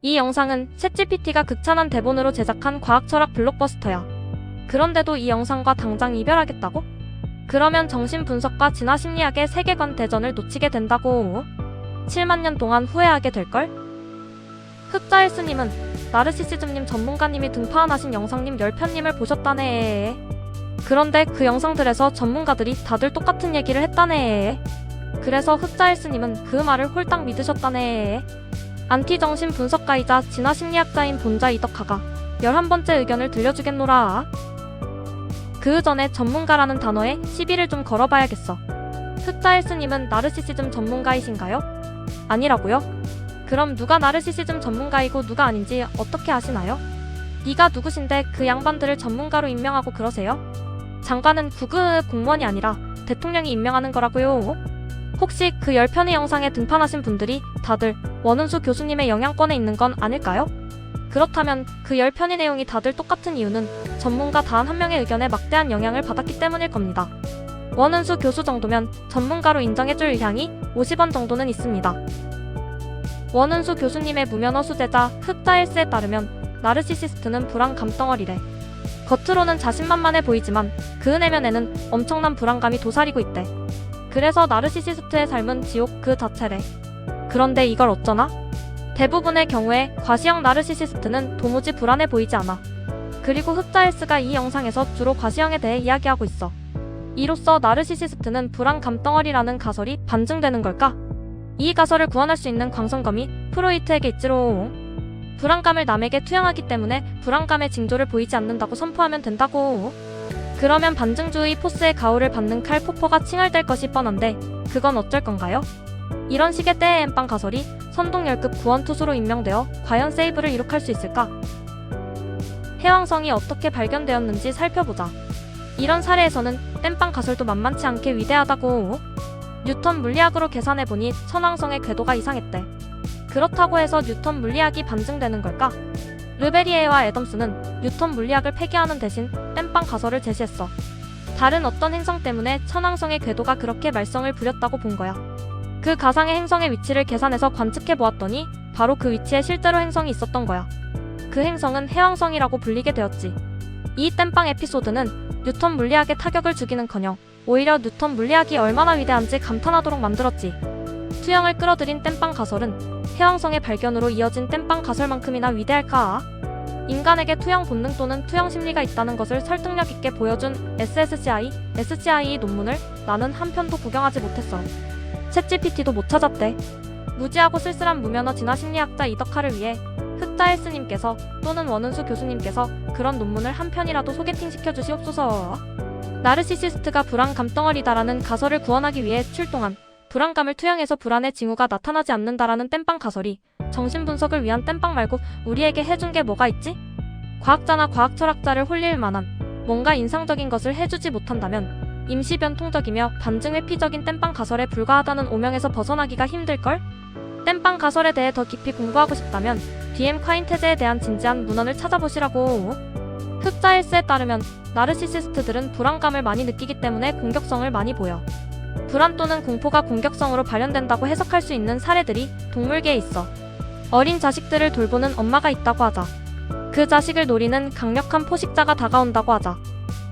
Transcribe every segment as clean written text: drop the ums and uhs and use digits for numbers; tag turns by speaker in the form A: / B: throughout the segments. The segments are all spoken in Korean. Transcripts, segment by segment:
A: 이 영상은 챗GPT가 극찬한 대본으로 제작한 과학철학 블록버스터야. 그런데도 이 영상과 당장 이별하겠다고? 그러면 정신분석과 진화심리학의 세계관 대전을 놓치게 된다고. 7만 년 동안 후회하게 될걸? 흑자일스님은 나르시시즘님 전문가님이 등판하신 영상님 10편님을 보셨다네. 그런데 그 영상들에서 전문가들이 다들 똑같은 얘기를 했다네. 그래서 흑자일스님은 그 말을 홀딱 믿으셨다네. 안티정신 분석가이자 진화심리학자인 본자 이덕화가 11번째 의견을 들려주겠노라. 그 전에 전문가라는 단어에 시비를 좀 걸어봐야겠어. 흑자일스님은 나르시시즘 전문가이신가요? 아니라고요? 그럼 누가 나르시시즘 전문가이고 누가 아닌지 어떻게 아시나요? 네가 누구신데 그 양반들을 전문가로 임명하고 그러세요? 장관은 구급 공무원이 아니라 대통령이 임명하는 거라고요. 혹시 그 10편의 영상에 등판하신 분들이 다들 원은수 교수님의 영향권에 있는 건 아닐까요? 그렇다면 그 10편의 내용이 다들 똑같은 이유는 전문가 단 한 명의 의견에 막대한 영향을 받았기 때문일 겁니다. 원은수 교수 정도면 전문가로 인정해줄 의향이 50원 정도는 있습니다. 원은수 교수님의 무면허 수제자 흑자일스에 따르면 나르시시스트는 불안 감덩어리래. 겉으로는 자신만만해 보이지만 그 내면에는 엄청난 불안감이 도사리고 있대. 그래서 나르시시스트의 삶은 지옥 그 자체래. 그런데 이걸 어쩌나? 대부분의 경우에 과시형 나르시시스트는 도무지 불안해 보이지 않아. 그리고 흑자일스가 이 영상에서 주로 과시형에 대해 이야기하고 있어. 이로써 나르시시스트는 불안 감덩어리라는 가설이 반증되는 걸까? 이 가설을 구원할 수 있는 광선검이 프로이트에게 있지롱. 불안감을 남에게 투영하기 때문에 불안감의 징조를 보이지 않는다고 선포하면 된다고. 그러면 반증주의 포스의 가호를 받는 칼 포퍼가 칭얼댈 것이 뻔한데 그건 어쩔 건가요? 이런 식의 때의 엠빵 가설이 선동열급 구원투수로 임명되어 과연 세이브를 이룩할 수 있을까? 해왕성이 어떻게 발견되었는지 살펴보자. 이런 사례에서는 땜빵 가설도 만만치 않게 위대하다고. 뉴턴 물리학으로 계산해보니 천왕성의 궤도가 이상했대. 그렇다고 해서 뉴턴 물리학이 반증되는 걸까? 르베리에와 애덤스는 뉴턴 물리학을 폐기하는 대신 땜빵 가설을 제시했어. 다른 어떤 행성 때문에 천왕성의 궤도가 그렇게 말썽을 부렸다고 본 거야. 그 가상의 행성의 위치를 계산해서 관측해보았더니 바로 그 위치에 실제로 행성이 있었던 거야. 그 행성은 해왕성이라고 불리게 되었지. 이 땜빵 에피소드는 뉴턴 물리학에 타격을 주기는커녕 오히려 뉴턴 물리학이 얼마나 위대한지 감탄하도록 만들었지. 투영을 끌어들인 땜빵 가설은 해왕성의 발견으로 이어진 땜빵 가설만큼이나 위대할까? 인간에게 투영 본능 또는 투영 심리가 있다는 것을 설득력 있게 보여준 SCI 논문을 나는 한 편도 구경하지 못했어. 챗GPT도 못 찾았대. 무지하고 쓸쓸한 무면허 진화심리학자 이덕화를 위해 흑자일스님께서 또는 원은수 교수님께서 그런 논문을 한 편이라도 소개팅 시켜주시옵소서. 나르시시스트가 불안 감덩어리다라는 가설을 구원하기 위해 출동한 불안감을 투영해서 불안의 징후가 나타나지 않는다라는 땜빵 가설이 정신분석을 위한 땜빵 말고 우리에게 해준 게 뭐가 있지? 과학자나 과학철학자를 홀릴 만한 뭔가 인상적인 것을 해주지 못한다면 임시변통적이며 반증 회피적인 땜빵 가설에 불과하다는 오명에서 벗어나기가 힘들걸? 땜빵 가설에 대해 더 깊이 공부하고 싶다면 DM 콰인테제에 대한 진지한 문헌을 찾아보시라고. 흑자일스에 따르면 나르시시스트들은 불안감을 많이 느끼기 때문에 공격성을 많이 보여. 불안 또는 공포가 공격성으로 발현된다고 해석할 수 있는 사례들이 동물계에 있어. 어린 자식들을 돌보는 엄마가 있다고 하자. 그 자식을 노리는 강력한 포식자가 다가온다고 하자.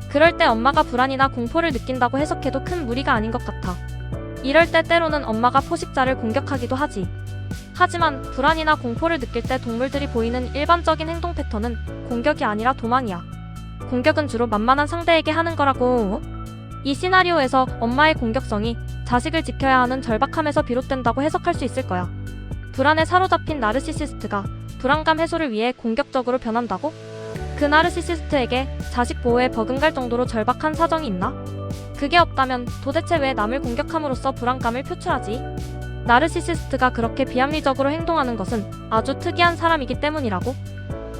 A: 그럴 때 엄마가 불안이나 공포를 느낀다고 해석해도 큰 무리가 아닌 것 같아. 이럴 때 때로는 엄마가 포식자를 공격하기도 하지. 하지만 불안이나 공포를 느낄 때 동물들이 보이는 일반적인 행동 패턴은 공격이 아니라 도망이야. 공격은 주로 만만한 상대에게 하는 거라고. 이 시나리오에서 엄마의 공격성이 자식을 지켜야 하는 절박함에서 비롯된다고 해석할 수 있을 거야. 불안에 사로잡힌 나르시시스트가 불안감 해소를 위해 공격적으로 변한다고? 그 나르시시스트에게 자식 보호에 버금갈 정도로 절박한 사정이 있나? 그게 없다면 도대체 왜 남을 공격함으로써 불안감을 표출하지? 나르시시스트가 그렇게 비합리적으로 행동하는 것은 아주 특이한 사람이기 때문이라고?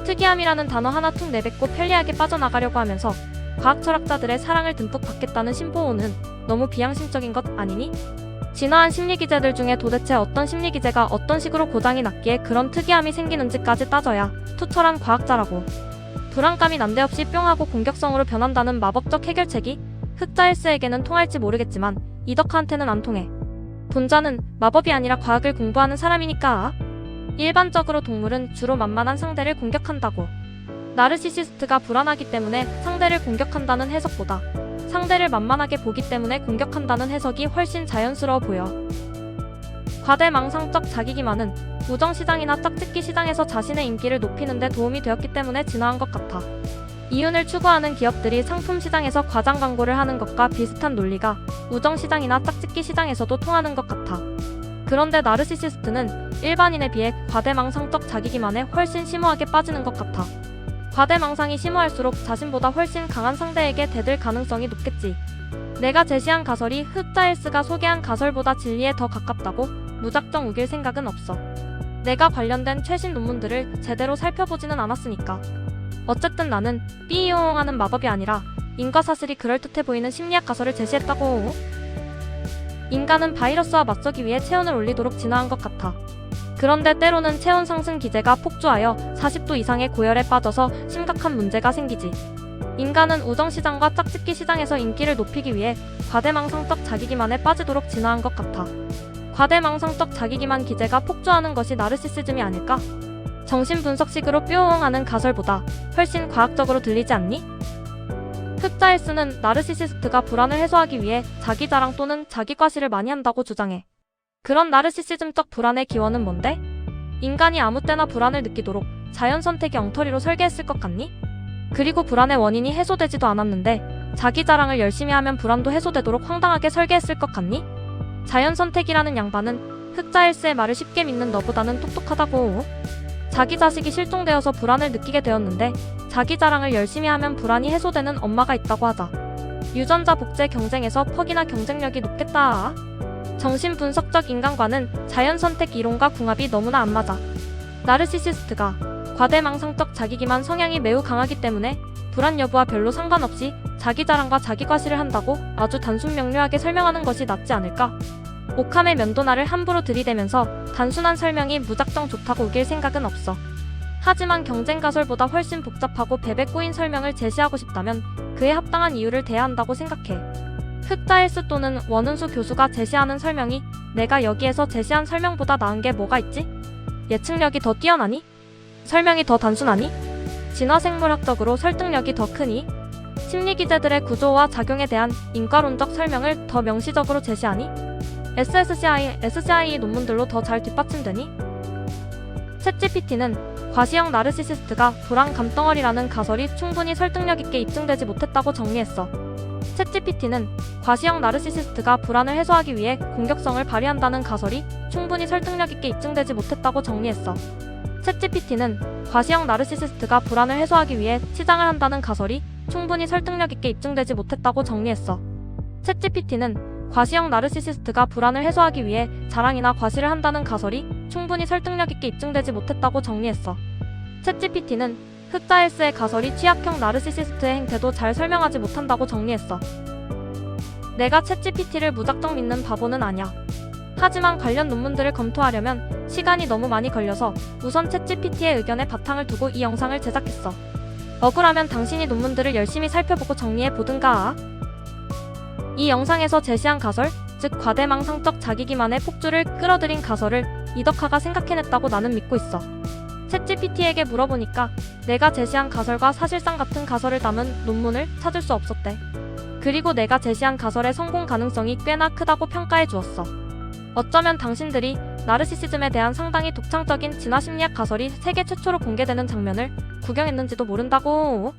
A: 특이함이라는 단어 하나 툭 내뱉고 편리하게 빠져나가려고 하면서 과학철학자들의 사랑을 듬뿍 받겠다는 심보호는 너무 비양심적인 것 아니니? 진화한 심리기제들 중에 도대체 어떤 심리기제가 어떤 식으로 고장이 났기에 그런 특이함이 생기는지까지 따져야 투철한 과학자라고. 불안감이 난데없이 뿅 하고 공격성으로 변한다는 마법적 해결책이 흑자일스에게는 통할지 모르겠지만 이덕화한테는 안 통해. 본자는 마법이 아니라 과학을 공부하는 사람이니까. 일반적으로 동물은 주로 만만한 상대를 공격한다고. 나르시시스트가 불안하기 때문에 상대를 공격한다는 해석보다 상대를 만만하게 보기 때문에 공격한다는 해석이 훨씬 자연스러워 보여. 과대망상적 자기기만은 우정시장이나 짝짓기 시장에서 자신의 인기를 높이는 데 도움이 되었기 때문에 진화한 것 같아. 이윤을 추구하는 기업들이 상품 시장에서 과장 광고를 하는 것과 비슷한 논리가 우정시장이나 짝짓기 시장에서도 통하는 것 같아. 그런데 나르시시스트는 일반인에 비해 과대망상적 자기기만에 훨씬 심오하게 빠지는 것 같아. 과대망상이 심오할수록 자신보다 훨씬 강한 상대에게 대들 가능성이 높겠지. 내가 제시한 가설이 흑자일스가 소개한 가설보다 진리에 더 가깝다고 무작정 우길 생각은 없어. 내가 관련된 최신 논문들을 제대로 살펴보지는 않았으니까. 어쨌든 나는 삐용하는 마법이 아니라 인과사슬이 그럴듯해 보이는 심리학 가설을 제시했다고. 인간은 바이러스와 맞서기 위해 체온을 올리도록 진화한 것 같아. 그런데 때로는 체온 상승 기제가 폭주하여 40도 이상의 고열에 빠져서 심각한 문제가 생기지. 인간은 우정시장과 짝짓기 시장에서 인기를 높이기 위해 과대망상적 자기기만에 빠지도록 진화한 것 같아. 과대망상적 자기기만 기제가 폭주하는 것이 나르시시즘이 아닐까? 정신분석식으로 뾰용하는 가설보다 훨씬 과학적으로 들리지 않니? 흑자일스는 나르시시스트가 불안을 해소하기 위해 자기자랑 또는 자기과시를 많이 한다고 주장해. 그런 나르시시즘적 불안의 기원은 뭔데? 인간이 아무 때나 불안을 느끼도록 자연선택이 엉터리로 설계했을 것 같니? 그리고 불안의 원인이 해소되지도 않았는데 자기자랑을 열심히 하면 불안도 해소되도록 황당하게 설계했을 것 같니? 자연선택이라는 양반은 흑자일스의 말을 쉽게 믿는 너보다는 똑똑하다고. 자기 자식이 실종되어서 불안을 느끼게 되었는데 자기 자랑을 열심히 하면 불안이 해소되는 엄마가 있다고 하자. 유전자 복제 경쟁에서 퍽이나 경쟁력이 높겠다. 정신분석적 인간과는 자연선택 이론과 궁합이 너무나 안 맞아. 나르시시스트가 과대망상적 자기기만 성향이 매우 강하기 때문에 불안 여부와 별로 상관없이 자기 자랑과 자기 과시를 한다고 아주 단순 명료하게 설명하는 것이 낫지 않을까? 오캄의 면도날을 함부로 들이대면서 단순한 설명이 무작정 좋다고 우길 생각은 없어. 하지만 경쟁 가설보다 훨씬 복잡하고 베베 꼬인 설명을 제시하고 싶다면 그에 합당한 이유를 대야 한다고 생각해. 흑자일스 또는 원은수 교수가 제시하는 설명이 내가 여기에서 제시한 설명보다 나은 게 뭐가 있지? 예측력이 더 뛰어나니? 설명이 더 단순하니? 진화생물학적으로 설득력이 더 크니? 심리기제들의 구조와 작용에 대한 인과론적 설명을 더 명시적으로 제시하니? SCI 논문들로 더 잘 뒷받침되니? 챗GPT는 과시형 나르시시스트가 불안 감덩어리라는 가설이 충분히 설득력 있게 입증되지 못했다고 정리했어. 챗GPT는 과시형 나르시시스트가 불안을 해소하기 위해 공격성을 발휘한다는 가설이 충분히 설득력 있게 입증되지 못했다고 정리했어. 챗GPT는 과시형 나르시시스트가 불안을 해소하기 위해 치장을 한다는 가설이 충분히 설득력 있게 입증되지 못했다고 정리했어. 챗GPT는 과시형 나르시시스트가 불안을 해소하기 위해 자랑이나 과시를 한다는 가설이 충분히 설득력 있게 입증되지 못했다고 정리했어. 챗GPT는 흑자일스의 가설이 취약형 나르시시스트의 행태도 잘 설명하지 못한다고 정리했어. 내가 챗GPT를 무작정 믿는 바보는 아냐. 하지만 관련 논문들을 검토하려면 시간이 너무 많이 걸려서 우선 챗GPT의 의견에 바탕을 두고 이 영상을 제작했어. 억울하면 당신이 논문들을 열심히 살펴보고 정리해 보든가. 이 영상에서 제시한 가설, 즉 과대망상적 자기기만의 폭주를 끌어들인 가설을 이덕화가 생각해냈다고 나는 믿고 있어. 챗GPT에게 물어보니까 내가 제시한 가설과 사실상 같은 가설을 담은 논문을 찾을 수 없었대. 그리고 내가 제시한 가설의 성공 가능성이 꽤나 크다고 평가해 주었어. 어쩌면 당신들이 나르시시즘에 대한 상당히 독창적인 진화심리학 가설이 세계 최초로 공개되는 장면을 구경했는지도 모른다고.